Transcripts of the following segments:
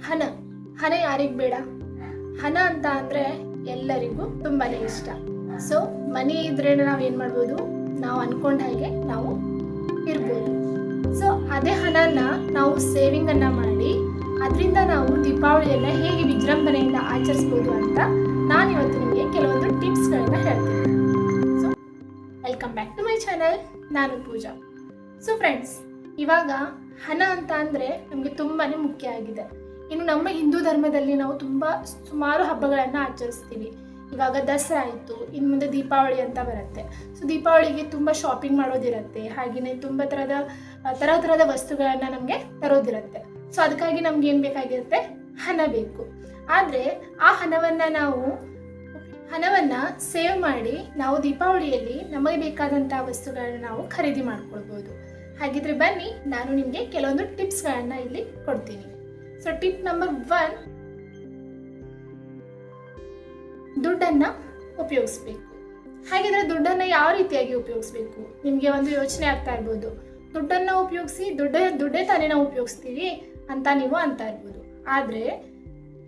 ಹಣ ಹಣ ಯಾರಿಗೆ ಬೇಡ? ಹಣ ಅಂತ ಅಂದರೆ ಎಲ್ಲರಿಗೂ ತುಂಬಾ ಇಷ್ಟ. ಸೊ ಮನಿ ಇದ್ರೆ ನಾವೇನು ಮಾಡ್ಬೋದು, ನಾವು ಅಂದ್ಕೊಂಡ ಹಾಗೆ ನಾವು ಇರ್ಬೋದು. ಸೊ ಅದೇ ಹಣನ ನಾವು ಸೇವಿಂಗನ್ನು ಮಾಡಿ ಅದರಿಂದ ನಾವು ದೀಪಾವಳಿಯನ್ನು ಹೇಗೆ ವಿಜೃಂಭಣೆಯಿಂದ ಆಚರಿಸ್ಬೋದು ಅಂತ ನಾನಿವತ್ತು ನಿಮಗೆ ಕೆಲವೊಂದು ಟಿಪ್ಸ್ಗಳನ್ನ ಹೇಳ್ತೀನಿ. So welcome back to my channel. ನಾನು ಪೂಜಾ. ಸೊ ಫ್ರೆಂಡ್ಸ್, ಇವಾಗ ಹಣ ಅಂತ ಅಂದರೆ ನಮಗೆ ತುಂಬಾ ಮುಖ್ಯ ಆಗಿದೆ. ಇನ್ನು ನಮ್ಮ ಹಿಂದೂ ಧರ್ಮದಲ್ಲಿ ನಾವು ಸುಮಾರು ಹಬ್ಬಗಳನ್ನು ಆಚರಿಸ್ತೀವಿ. ಇವಾಗ ದಸರಾ ಆಯಿತು, ಇನ್ನು ಮುಂದೆ ದೀಪಾವಳಿ ಅಂತ ಬರುತ್ತೆ. ಸೊ ದೀಪಾವಳಿಗೆ ತುಂಬ ಶಾಪಿಂಗ್ ಮಾಡೋದಿರುತ್ತೆ, ಹಾಗೆಯೇ ತುಂಬ ಥರದ ವಸ್ತುಗಳನ್ನು ನಮಗೆ ತರೋದಿರುತ್ತೆ. ಸೊ ಅದಕ್ಕಾಗಿ ನಮ್ಗೆ ಏನು ಬೇಕಾಗಿರುತ್ತೆ? ಹಣ ಬೇಕು. ಆದರೆ ಆ ಹಣವನ್ನು ಸೇವ್ ಮಾಡಿ ನಾವು ದೀಪಾವಳಿಯಲ್ಲಿ ನಮಗೆ ಬೇಕಾದಂಥ ವಸ್ತುಗಳನ್ನ ನಾವು ಖರೀದಿ ಮಾಡ್ಕೊಳ್ಬೋದು. ಹಾಗಿದ್ರೆ ಬನ್ನಿ, ನಾನು ನಿಮಗೆ ಕೆಲವೊಂದು ಟಿಪ್ಸ್ಗಳನ್ನು ಇಲ್ಲಿ ಕೊಡ್ತೀನಿ. ಸೊ ಟಿಪ್ ನಂಬರ್ 1, ದುಡ್ಡನ್ನು ಉಪಯೋಗಿಸ್ಬೇಕು. ಹಾಗಿದ್ರೆ ದುಡ್ಡನ್ನು ಯಾವ ರೀತಿಯಾಗಿ ಉಪಯೋಗಿಸ್ಬೇಕು? ನಿಮಗೆ ಒಂದು ಯೋಚನೆ ಆಗ್ತಾ ಇರ್ಬೋದು, ದುಡ್ಡನ್ನು ಉಪಯೋಗಿಸಿ ದುಡ್ಡೇ ತಾನೇ ನಾವು ಉಪಯೋಗಿಸ್ತೀವಿ ಅಂತ ನೀವು ಅಂತ ಇರ್ಬೋದು. ಆದರೆ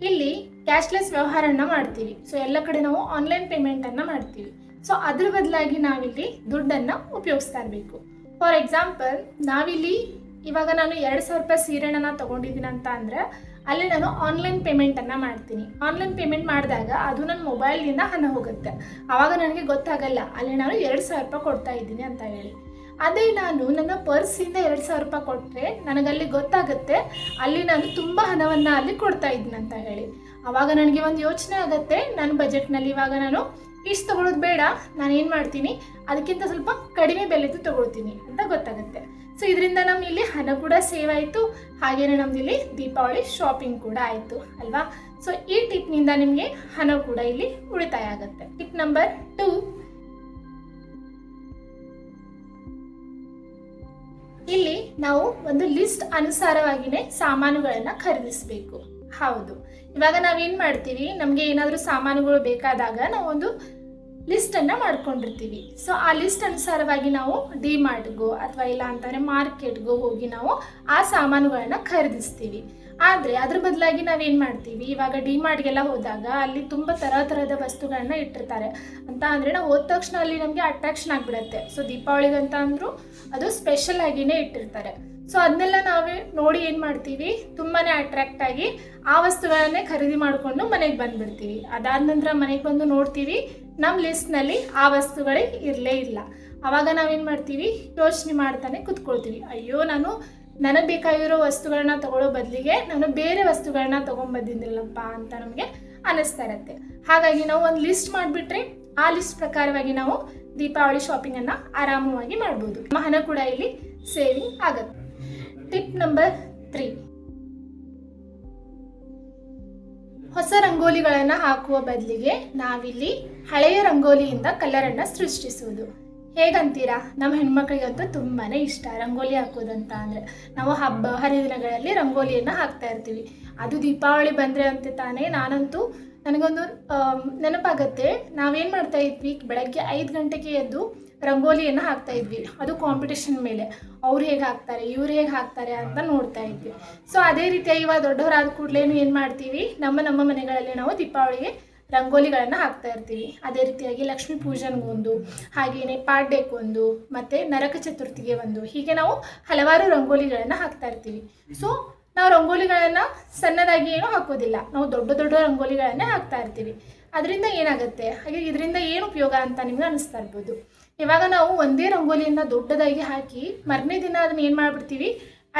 ಇಲ್ಲಿ ಕ್ಯಾಶ್ಲೆಸ್ ವ್ಯವಹಾರನ ಮಾಡ್ತೀವಿ. ಸೊ ಎಲ್ಲ ಕಡೆ ನಾವು ಆನ್ಲೈನ್ ಪೇಮೆಂಟನ್ನು ಮಾಡ್ತೀವಿ. ಸೊ ಅದ್ರ ಬದಲಾಗಿ ನಾವಿಲ್ಲಿ ದುಡ್ಡನ್ನು ಉಪಯೋಗಿಸ್ತಾ ಇರಬೇಕು. ಫಾರ್ ಎಕ್ಸಾಂಪಲ್, ನಾವಿಲ್ಲಿ ಇವಾಗ ನಾನು 2,000 ರೂಪಾಯಿ ಸೀರೆನ ತೊಗೊಂಡಿದ್ದೀನಿ ಅಂತ ಅಂದರೆ ಅಲ್ಲಿ ನಾನು ಆನ್ಲೈನ್ ಪೇಮೆಂಟನ್ನು ಮಾಡ್ತೀನಿ. ಆನ್ಲೈನ್ ಪೇಮೆಂಟ್ ಮಾಡಿದಾಗ ಅದು ನನ್ನ ಮೊಬೈಲ್ನಿಂದ ಹಣ ಹೋಗುತ್ತೆ. ಆವಾಗ ನನಗೆ ಗೊತ್ತಾಗಲ್ಲ ಅಲ್ಲಿ ನಾನು 2,000 ರೂಪಾಯಿ ಕೊಡ್ತಾ ಇದ್ದೀನಿ ಅಂತ ಹೇಳಿ. ಅದೇ ನಾನು ನನ್ನ ಪರ್ಸಿಂದ 2,000 ರೂಪಾಯಿ ಕೊಟ್ಟರೆ ನನಗಲ್ಲಿ ಗೊತ್ತಾಗುತ್ತೆ ಅಲ್ಲಿ ನಾನು ತುಂಬ ಹಣವನ್ನು ಅಲ್ಲಿ ಕೊಡ್ತಾ ಇದ್ದೀನಿ ಅಂತ ಹೇಳಿ. ಆವಾಗ ನನಗೆ ಒಂದು ಯೋಚನೆ ಆಗುತ್ತೆ, ನನ್ನ ಬಜೆಟ್ನಲ್ಲಿ ಇವಾಗ ನಾನು ಇಷ್ಟು ತೊಗೊಳೋದು ಬೇಡ, ನಾನು ಏನು ಮಾಡ್ತೀನಿ ಅದಕ್ಕಿಂತ ಸ್ವಲ್ಪ ಕಡಿಮೆ ಬೆಲೆದು ತೊಗೊಳ್ತೀನಿ ಅಂತ ಗೊತ್ತಾಗುತ್ತೆ. ಸೊ ಇದರಿಂದ ನಮ್ಮ ಇಲ್ಲಿ ಹಣ ಕೂಡ ಸೇವ್ ಆಯಿತು, ಹಾಗೆಯೇ ನಮ್ದು ಇಲ್ಲಿ ದೀಪಾವಳಿ ಶಾಪಿಂಗ್ ಕೂಡ ಆಯಿತು ಅಲ್ವಾ. ಸೊ ಈ ಟಿಪ್ನಿಂದ ನಿಮಗೆ ಹಣ ಕೂಡ ಇಲ್ಲಿ ಉಳಿತಾಯ ಆಗುತ್ತೆ. ಟಿಪ್ ನಂಬರ್ 2, ಇಲ್ಲಿ ನಾವು ಒಂದು ಲಿಸ್ಟ್ ಅನುಸಾರವಾಗಿಯೇ ಸಾಮಾನುಗಳನ್ನು ಖರೀದಿಸಬೇಕು. ಹೌದು, ಇವಾಗ ನಾವೇನು ಮಾಡ್ತೀವಿ, ನಮಗೆ ಏನಾದರೂ ಸಾಮಾನುಗಳು ಬೇಕಾದಾಗ ನಾವು ಒಂದು ಲಿಸ್ಟನ್ನು ಮಾಡ್ಕೊಂಡಿರ್ತೀವಿ. ಸೊ ಆ ಲಿಸ್ಟ್ ಅನುಸಾರವಾಗಿ ನಾವು ಡಿಮಾರ್ಟ್ಗೋ ಅಥವಾ ಇಲ್ಲ ಅಂತಂದರೆ ಮಾರ್ಕೆಟ್ಗೋ ಹೋಗಿ ನಾವು ಆ ಸಾಮಾನುಗಳನ್ನು ಖರೀದಿಸ್ತೀವಿ. ಆದರೆ ಅದ್ರ ಬದಲಾಗಿ ನಾವೇನು ಮಾಡ್ತೀವಿ, ಇವಾಗ ಡಿಮಾರ್ಟ್ಗೆಲ್ಲ ಹೋದಾಗ ಅಲ್ಲಿ ತುಂಬ ಥರದ ವಸ್ತುಗಳನ್ನ ಇಟ್ಟಿರ್ತಾರೆ. ಅಂತ ಅಂದರೆ ನಾವು ಹೋದ ತಕ್ಷಣ ಅಲ್ಲಿ ನಮಗೆ ಅಟ್ರಾಕ್ಷನ್ ಆಗಿಬಿಡುತ್ತೆ. ಸೊ ದೀಪಾವಳಿಗಂತ ಅಂದರೂ ಅದು ಸ್ಪೆಷಲ್ ಆಗಿಯೇ ಇಟ್ಟಿರ್ತಾರೆ. ಸೊ ಅದನ್ನೆಲ್ಲ ನಾವೇ ನೋಡಿ ಏನು ಮಾಡ್ತೀವಿ, ತುಂಬಾ ಅಟ್ರಾಕ್ಟ್ ಆಗಿ ಆ ವಸ್ತುಗಳನ್ನೇ ಖರೀದಿ ಮಾಡಿಕೊಂಡು ಮನೆಗೆ ಬಂದುಬಿಡ್ತೀವಿ. ಅದಾದ ನಂತರ ಮನೆಗೆ ಬಂದು ನೋಡ್ತೀವಿ ನಮ್ಮ ಲಿಸ್ಟ್ನಲ್ಲಿ ಆ ವಸ್ತುಗಳೇ ಇರಲೇ ಇಲ್ಲ. ಆವಾಗ ನಾವೇನು ಮಾಡ್ತೀವಿ, ಯೋಚನೆ ಮಾಡ್ತಾನೆ ಕೂತ್ಕೊಳ್ತೀವಿ, ಅಯ್ಯೋ ನನಗೆ ಬೇಕಾಗಿರೋ ವಸ್ತುಗಳನ್ನ ತೊಗೊಳ್ಳೋ ಬದಲಿಗೆ ನಾನು ಬೇರೆ ವಸ್ತುಗಳನ್ನ ತೊಗೊಂಡ್ಬಂದಿದ್ದಿಲ್ಲಪ್ಪ ಅಂತ ನಮಗೆ ಅನ್ನಿಸ್ತಾ ಇರುತ್ತೆ. ಹಾಗಾಗಿ ನಾವು ಒಂದು ಲಿಸ್ಟ್ ಮಾಡಿಬಿಟ್ರೆ ಆ ಲಿಸ್ಟ್ ಪ್ರಕಾರವಾಗಿ ನಾವು ದೀಪಾವಳಿ ಶಾಪಿಂಗನ್ನು ಆರಾಮವಾಗಿ ಮಾಡ್ಬೋದು. ನಮ್ಮ ಹಣ ಕೂಡ ಇಲ್ಲಿ ಸೇವಿಂಗ್ ಆಗುತ್ತೆ. ಟಿಪ್ ನಂಬರ್ 3, ಹೊಸ ರಂಗೋಲಿಗಳನ್ನು ಹಾಕುವ ಬದಲಿಗೆ ನಾವಿಲ್ಲಿ ಹಳೆಯ ರಂಗೋಲಿಯಿಂದ ಕಲರನ್ನು ಸೃಷ್ಟಿಸುವುದು. ಹೇಗಂತೀರಾ? ನಮ್ಮ ಹೆಣ್ಮಕ್ಳಿಗಂತೂ ತುಂಬಾ ಇಷ್ಟ ರಂಗೋಲಿ ಹಾಕೋದಂತ ಅಂದರೆ. ನಾವು ಹಬ್ಬ ಹರಿದಿನಗಳಲ್ಲಿ ರಂಗೋಲಿಯನ್ನು ಹಾಕ್ತಾ ಇರ್ತೀವಿ. ಅದು ದೀಪಾವಳಿ ಬಂದರೆ ಅಂತ ತಾನೇ ನನಗೊಂದು ನೆನಪಾಗತ್ತೆ, ನಾವೇನು ಮಾಡ್ತಾ ಇದ್ವಿ, ಬೆಳಗ್ಗೆ 5 ಗಂಟೆಗೆ ಎದ್ದು ರಂಗೋಲಿಯನ್ನು ಹಾಕ್ತಾ ಇದ್ವಿ. ಅದು ಕಾಂಪಿಟೇಷನ್ ಮೇಲೆ ಅವ್ರು ಹೇಗೆ ಹಾಕ್ತಾರೆ ಇವ್ರು ಹೇಗೆ ಹಾಕ್ತಾರೆ ಅಂತ ನೋಡ್ತಾ ಇದ್ವಿ. ಸೊ ಅದೇ ರೀತಿಯಾಗಿ ಇವಾಗ ದೊಡ್ಡವರಾದ ಕೂಡಲೇ ಏನು ಮಾಡ್ತೀವಿ, ನಮ್ಮ ಮನೆಗಳಲ್ಲಿ ನಾವು ದೀಪಾವಳಿಗೆ ರಂಗೋಲಿಗಳನ್ನು ಹಾಕ್ತಾ ಇರ್ತೀವಿ. ಅದೇ ರೀತಿಯಾಗಿ ಲಕ್ಷ್ಮೀ ಪೂಜನ್ಗೊಂದು, ಹಾಗೆಯೇ ಪಾಡ್ಯಕ್ಕೊಂದು, ಮತ್ತು ನರಕ ಚತುರ್ಥಿಗೆ ಒಂದು, ಹೀಗೆ ನಾವು ಹಲವಾರು ರಂಗೋಲಿಗಳನ್ನು ಹಾಕ್ತಾ ಇರ್ತೀವಿ. ಸೊ ನಾವು ರಂಗೋಲಿಗಳನ್ನು ಸಣ್ಣದಾಗಿ ಏನೂ ಹಾಕೋದಿಲ್ಲ, ನಾವು ದೊಡ್ಡ ರಂಗೋಲಿಗಳನ್ನೇ ಹಾಕ್ತಾ ಇರ್ತೀವಿ. ಅದರಿಂದ ಏನಾಗುತ್ತೆ, ಹಾಗೆ ಇದರಿಂದ ಏನು ಉಪಯೋಗ ಅಂತ ನಿಮ್ಗೆ ಅನ್ನಿಸ್ತಾ ಇರ್ಬೋದು. ಇವಾಗ ನಾವು ಒಂದೇ ರಂಗೋಲಿಯನ್ನು ದೊಡ್ಡದಾಗಿ ಹಾಕಿ ಮರನೇ ದಿನ ಅದನ್ನ ಏನು ಮಾಡಿಬಿಡ್ತೀವಿ,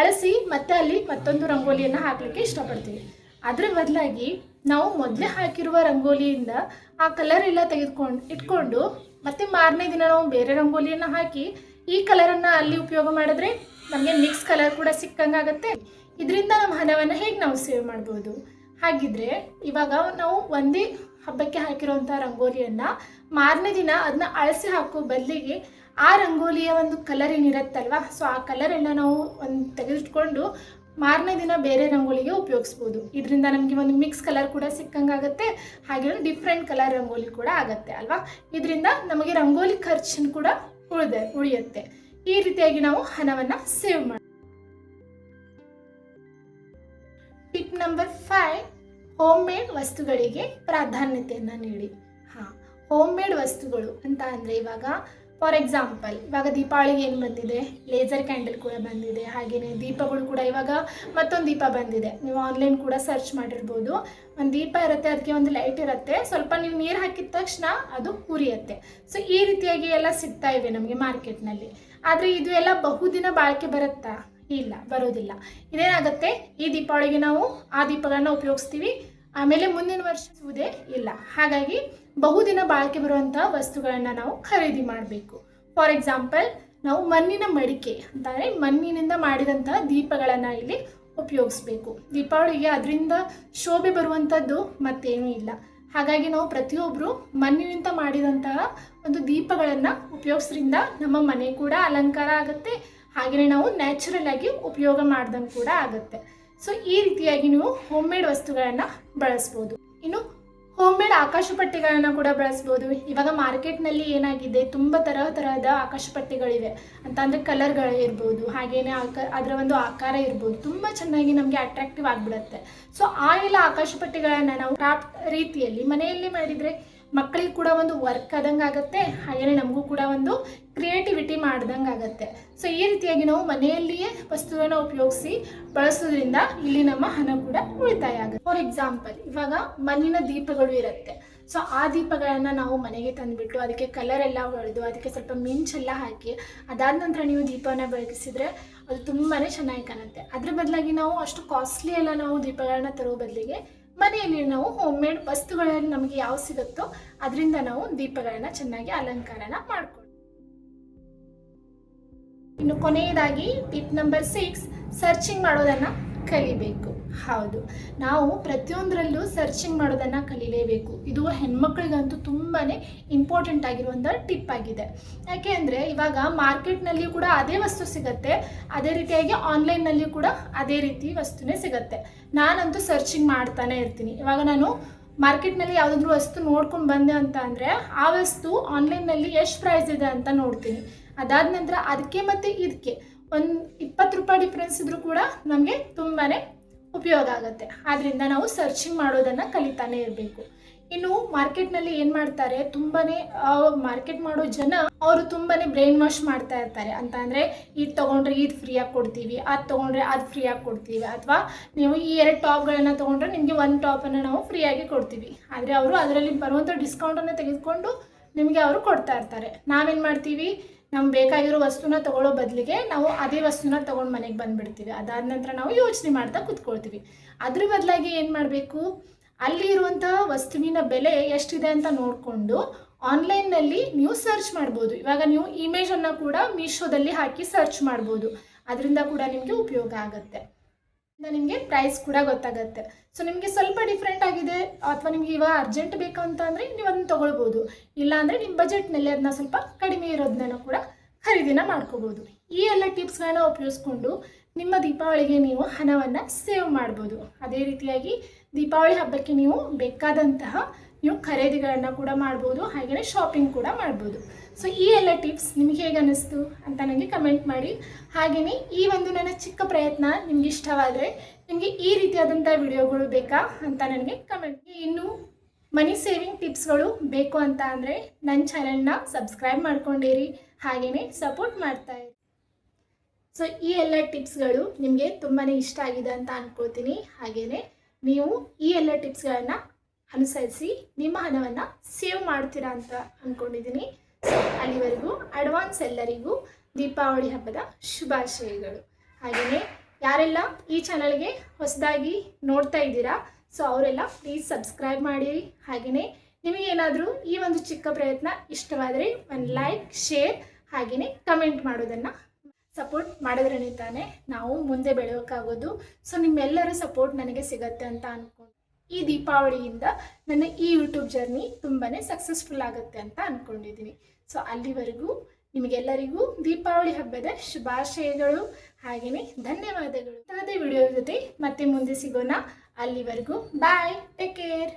ಅಳಿಸಿ ಮತ್ತೆ ಅಲ್ಲಿ ಮತ್ತೊಂದು ರಂಗೋಲಿಯನ್ನು ಹಾಕಲಿಕ್ಕೆ ಇಷ್ಟಪಡ್ತೀವಿ. ಅದರ ಬದಲಾಗಿ ನಾವು ಮೊದಲೇ ಹಾಕಿರುವ ರಂಗೋಲಿಯಿಂದ ಆ ಕಲರ್ ಎಲ್ಲ ಇಟ್ಕೊಂಡು ಮತ್ತೆ ಮಾರನೇ ದಿನ ನಾವು ಬೇರೆ ರಂಗೋಲಿಯನ್ನು ಹಾಕಿ ಈ ಕಲರನ್ನು ಅಲ್ಲಿ ಉಪಯೋಗ ಮಾಡಿದ್ರೆ ನಮಗೆ ಮಿಕ್ಸ್ ಕಲರ್ ಕೂಡ ಸಿಕ್ಕಂಗಾಗುತ್ತೆ. ಇದರಿಂದ ನಮ್ಮ ಹಣವನ್ನು ಹೇಗೆ ನಾವು ಸೇವ್ ಮಾಡ್ಬೋದು? ಹಾಗಿದ್ರೆ ಇವಾಗ ನಾವು ಒಂದೇ ಹಬ್ಬಕ್ಕೆ ಹಾಕಿರೋಂಥ ರಂಗೋಲಿಯನ್ನು ಮಾರನೇ ದಿನ ಅದನ್ನ ಅಳಿಸಿ ಹಾಕೋ ಬದಲಿಗೆ ಆ ರಂಗೋಲಿಯ ಒಂದು ಕಲರ್ ಏನಿರುತ್ತಲ್ವ, ಸೊ ಆ ಕಲರೆಲ್ಲ ನಾವು ತೆಗೆದಿಟ್ಕೊಂಡು ಮಾರನೇ ದಿನ ಬೇರೆ ರಂಗೋಲಿಗೆ ಉಪಯೋಗಿಸ್ಬೋದು. ಇದರಿಂದ ನಮಗೆ ಒಂದು ಮಿಕ್ಸ್ ಕಲರ್ ಕೂಡ ಸಿಕ್ಕಂಗಾಗುತ್ತೆ, ಹಾಗೆ ಡಿಫ್ರೆಂಟ್ ಕಲರ್ ರಂಗೋಲಿ ಕೂಡ ಆಗುತ್ತೆ ಅಲ್ವಾ. ಇದರಿಂದ ನಮಗೆ ರಂಗೋಲಿ ಖರ್ಚನ್ನು ಕೂಡ ಉಳಿಯುತ್ತೆ. ಈ ರೀತಿಯಾಗಿ ನಾವು ಹಣವನ್ನು ಸೇವ್ ಮಾಡಿ. ಟಿಪ್ ನಂಬರ್ 5, ಹೋಮ್ ಮೇಡ್ ವಸ್ತುಗಳಿಗೆ ಪ್ರಾಧಾನ್ಯತೆಯನ್ನು ನೀಡಿ. ಹೋಮ್ ಮೇಡ್ ವಸ್ತುಗಳು ಅಂತ ಅಂದರೆ ಇವಾಗ ಫಾರ್ ಎಕ್ಸಾಂಪಲ್ ಇವಾಗ ದೀಪಾವಳಿಗೆ ಏನು ಬಂದಿದೆ, ಲೇಸರ್ ಕ್ಯಾಂಡಲ್ ಕೂಡ ಬಂದಿದೆ. ಹಾಗೆಯೇ ದೀಪಗಳು ಕೂಡ ಇವಾಗ ಮತ್ತೊಂದು ದೀಪ ಬಂದಿದೆ, ನೀವು ಆನ್ಲೈನ್ ಕೂಡ ಸರ್ಚ್ ಮಾಡಿರ್ಬೋದು. ಒಂದು ದೀಪ ಇರುತ್ತೆ, ಅದಕ್ಕೆ ಒಂದು ಲೈಟ್ ಇರುತ್ತೆ, ಸ್ವಲ್ಪ ನೀವು ನೀರು ಹಾಕಿದ ತಕ್ಷಣ ಅದು ಉರಿಯುತ್ತೆ. ಸೊ ಈ ರೀತಿಯಾಗಿ ಎಲ್ಲ ಸಿಗ್ತಾ ಇವೆ ನಮಗೆ ಮಾರ್ಕೆಟ್ನಲ್ಲಿ. ಆದರೆ ಇದು ಎಲ್ಲ ಬಹುದಿನ ಬಾಳಿಕೆ ಬರುತ್ತಾ? ಇಲ್ಲ, ಬರೋದಿಲ್ಲ. ಇದೇನಾಗುತ್ತೆ, ಈ ದೀಪಾವಳಿಗೆ ನಾವು ಆ ದೀಪಗಳನ್ನ ಉಪಯೋಗಿಸ್ತೀವಿ, ಆಮೇಲೆ ಮುಂದಿನ ವರ್ಷ ಸಿಗುವುದೇ ಇಲ್ಲ. ಹಾಗಾಗಿ ಬಹುದಿನ ಬಾಳಿಕೆ ಬರುವಂಥ ವಸ್ತುಗಳನ್ನು ನಾವು ಖರೀದಿ ಮಾಡಬೇಕು. ಫಾರ್ ಎಕ್ಸಾಂಪಲ್ ನಾವು ಮಣ್ಣಿನ ಮಡಿಕೆ ಅಂತಂದರೆ ಮಣ್ಣಿನಿಂದ ಮಾಡಿದಂಥ ದೀಪಗಳನ್ನು ಇಲ್ಲಿ ಉಪಯೋಗಿಸ್ಬೇಕು. ದೀಪಾವಳಿಗೆ ಅದರಿಂದ ಶೋಭೆ ಬರುವಂಥದ್ದು ಮತ್ತೇನೂ ಇಲ್ಲ. ಹಾಗಾಗಿ ನಾವು ಪ್ರತಿಯೊಬ್ಬರು ಮಣ್ಣಿನಿಂದ ಮಾಡಿದಂತಹ ಒಂದು ದೀಪಗಳನ್ನು ಉಪಯೋಗಿಸೋದ್ರಿಂದ ನಮ್ಮ ಮನೆ ಕೂಡ ಅಲಂಕಾರ ಆಗುತ್ತೆ, ಹಾಗೆಯೇ ನಾವು ನ್ಯಾಚುರಲ್ ಆಗಿ ಉಪಯೋಗ ಮಾಡ್ದಂಗೆ ಕೂಡ ಆಗುತ್ತೆ. ಸೊ ಈ ರೀತಿಯಾಗಿ ನೀವು ಹೋಮ್ ಮೇಡ್ ವಸ್ತುಗಳನ್ನು ಬಳಸ್ಬೋದು. ಇನ್ನು ಹೋಮ್ ಮೇಡ್ ಆಕಾಶಪಟ್ಟಿಗಳನ್ನು ಕೂಡ ಬಳಸ್ಬೋದು. ಇವಾಗ ಮಾರ್ಕೆಟ್ನಲ್ಲಿ ಏನಾಗಿದೆ, ತುಂಬ ತರಹದ ಆಕಾಶಪಟ್ಟಿಗಳಿವೆ ಅಂತ ಅಂದರೆ ಕಲರ್ಗಳು ಇರ್ಬೋದು, ಹಾಗೆಯೇ ಅದರ ಒಂದು ಆಕಾರ ಇರ್ಬೋದು, ತುಂಬ ಚೆನ್ನಾಗಿ ನಮಗೆ ಅಟ್ರಾಕ್ಟಿವ್ ಆಗಿಬಿಡುತ್ತೆ. ಸೊ ಆ ಎಲ್ಲ ಆಕಾಶಪಟ್ಟಿಗಳನ್ನು ನಾವು ಕ್ರಾಫ್ಟ್ ರೀತಿಯಲ್ಲಿ ಮನೆಯಲ್ಲಿ ಮಾಡಿದರೆ ಮಕ್ಕಳಿಗೆ ಕೂಡ ಒಂದು ವರ್ಕ್ ಆದಂಗೆ ಆಗುತ್ತೆ, ಹಾಗೆಯೇ ನಮಗೂ ಕೂಡ ಒಂದು ಕ್ರಿಯೇಟಿವಿಟಿ ಮಾಡ್ದಂಗೆ ಆಗುತ್ತೆ. ಸೊ ಈ ರೀತಿಯಾಗಿ ನಾವು ಮನೆಯಲ್ಲಿಯೇ ವಸ್ತುವನ್ನು ಉಪಯೋಗಿಸಿ ಬಳಸೋದ್ರಿಂದ ಇಲ್ಲಿ ನಮ್ಮ ಹಣ ಕೂಡ ಉಳಿತಾಯ ಆಗುತ್ತೆ. ಫಾರ್ ಎಕ್ಸಾಂಪಲ್ ಇವಾಗ ಮಣ್ಣಿನ ದೀಪಗಳು ಇರುತ್ತೆ. ಸೊ ಆ ದೀಪಗಳನ್ನು ನಾವು ಮನೆಗೆ ತಂದುಬಿಟ್ಟು ಅದಕ್ಕೆ ಕಲರ್ ಎಲ್ಲ ಹೊಡೆದು ಅದಕ್ಕೆ ಸ್ವಲ್ಪ ಮಿಂಚೆಲ್ಲ ಹಾಕಿ ಅದಾದ ನಂತರ ನೀವು ದೀಪವನ್ನು ಬೆಳಗಿಸಿದ್ರೆ ಅದು ತುಂಬಾ ಚೆನ್ನಾಗಿ ಕಾಣುತ್ತೆ. ಅದ್ರ ಬದಲಾಗಿ ನಾವು ಅಷ್ಟು ಕಾಸ್ಟ್ಲಿ ಎಲ್ಲ ನಾವು ದೀಪಗಳನ್ನ ತರೋ ಬದಲಿಗೆ ಮನೆಯಲ್ಲಿ ನಾವು ಹೋಮ್ ಮೇಡ್ ವಸ್ತುಗಳಲ್ಲಿ ನಮಗೆ ಯಾವ ಸಿಗುತ್ತೋ ಅದರಿಂದ ನಾವು ದೀಪಗಳನ್ನ ಚೆನ್ನಾಗಿ ಅಲಂಕಾರನ ಮಾಡ್ಕೊಳ್ಳಿ. ಇನ್ನು ಕೊನೆಯದಾಗಿ ಟಿಪ್ ನಂಬರ್ 6, ಸರ್ಚಿಂಗ್ ಮಾಡೋದನ್ನು ಕಲಿಬೇಕು. ಹೌದು, ನಾವು ಪ್ರತಿಯೊಂದರಲ್ಲೂ ಸರ್ಚಿಂಗ್ ಮಾಡೋದನ್ನು ಕಲಿಲೇಬೇಕು. ಇದು ಹೆಣ್ಮಕ್ಳಿಗಂತೂ ತುಂಬಾ ಇಂಪಾರ್ಟೆಂಟ್ ಆಗಿರುವಂಥ ಟಿಪ್ ಆಗಿದೆ. ಯಾಕೆ ಅಂದರೆ ಇವಾಗ ಮಾರ್ಕೆಟ್ನಲ್ಲಿ ಕೂಡ ಅದೇ ವಸ್ತು ಸಿಗುತ್ತೆ, ಅದೇ ರೀತಿಯಾಗಿ ಆನ್ಲೈನ್ನಲ್ಲಿ ಕೂಡ ಅದೇ ರೀತಿ ವಸ್ತುನೇ ಸಿಗುತ್ತೆ. ನಾನಂತೂ ಸರ್ಚಿಂಗ್ ಮಾಡ್ತಾನೆ ಇರ್ತೀನಿ. ಇವಾಗ ನಾನು ಮಾರ್ಕೆಟ್ನಲ್ಲಿ ಯಾವುದಾದ್ರೂ ವಸ್ತು ನೋಡ್ಕೊಂಡು ಬಂದೆ ಅಂತ ಅಂದರೆ ಆ ವಸ್ತು ಆನ್ಲೈನ್ನಲ್ಲಿ ಎಷ್ಟು ಪ್ರೈಸ್ ಇದೆ ಅಂತ ನೋಡ್ತೀನಿ. ಅದಾದ ನಂತರ ಅದಕ್ಕೆ ಮತ್ತು ಇದಕ್ಕೆ ಒಂದು 20 ರೂಪಾಯಿ ಡಿಫ್ರೆನ್ಸ್ ಇದ್ರೂ ಕೂಡ ನಮಗೆ ತುಂಬಾ ಉಪಯೋಗ ಆಗುತ್ತೆ. ಆದ್ದರಿಂದ ನಾವು ಸರ್ಚಿಂಗ್ ಮಾಡೋದನ್ನು ಕಲಿತಾನೆ ಇರಬೇಕು. ಇನ್ನು ಮಾರ್ಕೆಟ್ನಲ್ಲಿ ಏನು ಮಾಡ್ತಾರೆ, ತುಂಬಾ ಮಾರ್ಕೆಟ್ ಮಾಡೋ ಜನ ಅವರು ತುಂಬಾ ಬ್ರೈನ್ ವಾಶ್ ಮಾಡ್ತಾ ಇರ್ತಾರೆ. ಅಂತ ಅಂದರೆ ಇದು ತೊಗೊಂಡ್ರೆ ಇದು ಫ್ರೀಯಾಗಿ ಕೊಡ್ತೀವಿ, ಅದು ತೊಗೊಂಡ್ರೆ ಅದು ಫ್ರೀಯಾಗಿ ಕೊಡ್ತೀವಿ, ಅಥವಾ ನೀವು ಈ 2 ಟಾಪ್ಗಳನ್ನು ತೊಗೊಂಡ್ರೆ ನಿಮಗೆ 1 ಟಾಪನ್ನು ನಾವು ಫ್ರೀಯಾಗಿ ಕೊಡ್ತೀವಿ. ಆದರೆ ಅವರು ಅದರಲ್ಲಿ ಬರುವಂಥ ಡಿಸ್ಕೌಂಟನ್ನು ತೆಗೆದುಕೊಂಡು ನಿಮಗೆ ಅವರು ಕೊಡ್ತಾ ಇರ್ತಾರೆ. ನಾವೇನು ಮಾಡ್ತೀವಿ, ನಮ್ಗೆ ಬೇಕಾಗಿರೋ ವಸ್ತುನ ತೊಗೊಳ್ಳೋ ಬದಲಿಗೆ ನಾವು ಅದೇ ವಸ್ತುನ ತೊಗೊಂಡು ಮನೆಗೆ ಬಂದುಬಿಡ್ತೀವಿ. ಅದಾದ ನಂತರ ನಾವು ಯೋಚನೆ ಮಾಡ್ತಾ ಕೂತ್ಕೊಳ್ತೀವಿ. ಅದ್ರ ಬದಲಾಗಿ ಏನು ಮಾಡಬೇಕು, ಅಲ್ಲಿ ಇರುವಂಥ ವಸ್ತುವಿನ ಬೆಲೆ ಎಷ್ಟಿದೆ ಅಂತ ನೋಡಿಕೊಂಡು ಆನ್ಲೈನ್ನಲ್ಲಿ ನೀವು ಸರ್ಚ್ ಮಾಡ್ಬೋದು. ಇವಾಗ ನೀವು ಇಮೇಜನ್ನು ಕೂಡ ಮೀಶೋದಲ್ಲಿ ಹಾಕಿ ಸರ್ಚ್ ಮಾಡ್ಬೋದು. ಅದರಿಂದ ಕೂಡ ನಿಮಗೆ ಉಪಯೋಗ ಆಗುತ್ತೆ, ನಿಮಗೆ ಪ್ರೈಸ್ ಕೂಡ ಗೊತ್ತಾಗುತ್ತೆ. ಸೊ ನಿಮಗೆ ಸ್ವಲ್ಪ ಡಿಫ್ರೆಂಟ್ ಆಗಿದೆ ಅಥವಾ ನಿಮಗೆ ಇವಾಗ ಅರ್ಜೆಂಟ್ ಬೇಕು ಅಂತ ಅಂದರೆ ನೀವು ಅದನ್ನು ತೊಗೊಳ್ಬೋದು. ಇಲ್ಲಾಂದರೆ ನಿಮ್ಮ ಬಜೆಟ್ನಲ್ಲಿ ಅದನ್ನ ಸ್ವಲ್ಪ ಕಡಿಮೆ ಇರೋದನ್ನ ಕೂಡ ಖರೀದಿನ ಮಾಡ್ಕೋಬೋದು. ಈ ಎಲ್ಲ ಟಿಪ್ಸ್ಗಳನ್ನ ಉಪಯೋಗಿಸ್ಕೊಂಡು ನಿಮ್ಮ ದೀಪಾವಳಿಗೆ ನೀವು ಹಣವನ್ನು ಸೇವ್ ಮಾಡ್ಬೋದು. ಅದೇ ರೀತಿಯಾಗಿ ದೀಪಾವಳಿ ಹಬ್ಬಕ್ಕೆ ನೀವು ಬೇಕಾದಂತಹ ನೀವು ಖರೀದಿಗಳನ್ನು ಕೂಡ ಮಾಡ್ಬೋದು, ಹಾಗೆಯೇ ಶಾಪಿಂಗ್ ಕೂಡ ಮಾಡ್ಬೋದು. ಸೊ ಈ ಎಲ್ಲ ಟಿಪ್ಸ್ ನಿಮಗೆ ಹೇಗೆ ಅನ್ನಿಸ್ತು ಅಂತ ನನಗೆ ಕಮೆಂಟ್ ಮಾಡಿ. ಹಾಗೆಯೇ ಈ ಒಂದು ನನ್ನ ಚಿಕ್ಕ ಪ್ರಯತ್ನ ನಿಮ್ಗೆ ಇಷ್ಟವಾದರೆ ನಿಮಗೆ ಈ ರೀತಿಯಾದಂಥ ವಿಡಿಯೋಗಳು ಬೇಕಾ ಅಂತ ನನಗೆ ಕಮೆಂಟ್. ಇನ್ನು ಮನಿ ಸೇವಿಂಗ್ ಟಿಪ್ಸ್ಗಳು ಬೇಕು ಅಂತ ಅಂದರೆ ನನ್ನ ಚಾನೆಲ್ನ ಸಬ್ಸ್ಕ್ರೈಬ್ ಮಾಡ್ಕೊಂಡಿರಿ, ಹಾಗೆಯೇ ಸಪೋರ್ಟ್ ಮಾಡ್ತಾಯಿರಿ. ಸೊ ಈ ಎಲ್ಲ ಟಿಪ್ಸ್ಗಳು ನಿಮಗೆ ತುಂಬಾ ಇಷ್ಟ ಆಗಿದೆ ಅಂತ ಅಂದ್ಕೊಳ್ತೀನಿ. ಹಾಗೆಯೇ ನೀವು ಈ ಎಲ್ಲ ಟಿಪ್ಸ್ಗಳನ್ನು ಅನುಸರಿಸಿ ನಿಮ್ಮ ಹಣವನ್ನು ಸೇವ್ ಮಾಡ್ತೀರಾ ಅಂತ ಅಂದ್ಕೊಂಡಿದ್ದೀನಿ. ಸೊ ಅಲ್ಲಿವರೆಗೂ ಅಡ್ವಾನ್ಸ್ ಎಲ್ಲರಿಗೂ ದೀಪಾವಳಿ ಹಬ್ಬದ ಶುಭಾಶಯಗಳು. ಹಾಗೆಯೇ ಯಾರೆಲ್ಲ ಈ ಚಾನಲ್ಗೆ ಹೊಸದಾಗಿ ನೋಡ್ತಾ ಇದ್ದೀರಾ, ಸೊ ಅವರೆಲ್ಲ ಪ್ಲೀಸ್ ಸಬ್ಸ್ಕ್ರೈಬ್ ಮಾಡಿರಿ. ಹಾಗೆಯೇ ನಿಮಗೇನಾದರೂ ಈ ಒಂದು ಚಿಕ್ಕ ಪ್ರಯತ್ನ ಇಷ್ಟವಾದರೆ ಒಂದು ಲೈಕ್, ಶೇರ್, ಹಾಗೆಯೇ ಕಮೆಂಟ್ ಮಾಡೋದನ್ನು ಸಪೋರ್ಟ್ ಮಾಡಿದ್ರೇ ತಾನೇ ನಾವು ಮುಂದೆ ಬೆಳೆಯೋಕ್ಕಾಗೋದು. ಸೊ ನಿಮ್ಮೆಲ್ಲರ ಸಪೋರ್ಟ್ ನನಗೆ ಸಿಗತ್ತೆ ಅಂತ ಅಂದ್ಕೊಂಡು ಈ ದೀಪಾವಳಿಯಿಂದ ನನ್ನ ಈ ಯೂಟ್ಯೂಬ್ ಜರ್ನಿ ತುಂಬಾ ಸಕ್ಸಸ್ಫುಲ್ ಆಗುತ್ತೆ ಅಂತ ಅಂದ್ಕೊಂಡಿದ್ದೀನಿ. ಸೊ ಅಲ್ಲಿವರೆಗೂ ನಿಮಗೆಲ್ಲರಿಗೂ ದೀಪಾವಳಿ ಹಬ್ಬದ ಶುಭಾಶಯಗಳು, ಹಾಗೆಯೇ ಧನ್ಯವಾದಗಳು. ಅದೇ ವಿಡಿಯೋ ಜೊತೆ ಮತ್ತೆ ಮುಂದೆ ಸಿಗೋಣ. ಅಲ್ಲಿವರೆಗೂ ಬಾಯ್, ಟೇಕ್ ಕೇರ್.